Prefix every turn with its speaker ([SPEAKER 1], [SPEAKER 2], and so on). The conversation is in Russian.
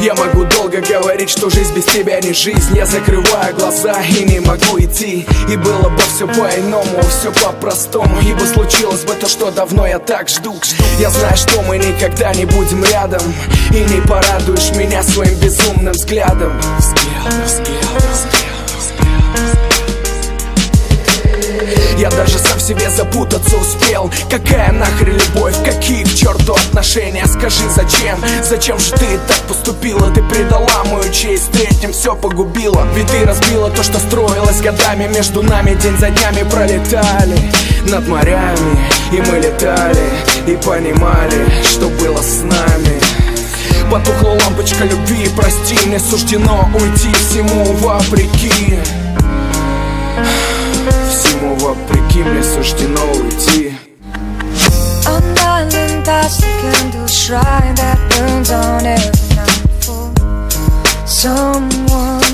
[SPEAKER 1] Я могу долго говорить, что жизнь без тебя не жизнь. Я закрываю глаза и не могу идти. И было бы все по-иному, все по-простому. Ибо случилось бы то, что давно я так жду. Я знаю, что мы никогда не будем рядом. И не порадуешь меня своим безумным взглядом. Я даже сам в себе запутаться успел. Какая нахрен любовь, какие к черту отношения? Скажи, зачем? Зачем же ты так поступила? Ты предала мою честь, третьим все погубила. Ведь ты разбила то, что строилось годами. Между нами день за днями пролетали над морями. И мы летали и понимали, что было с нами. Потухла лампочка любви, прости, мне суждено уйти всему вопреки. Всему вопреки мне суждено уйти.
[SPEAKER 2] An island that's the candle shrine that burns on every night for someone.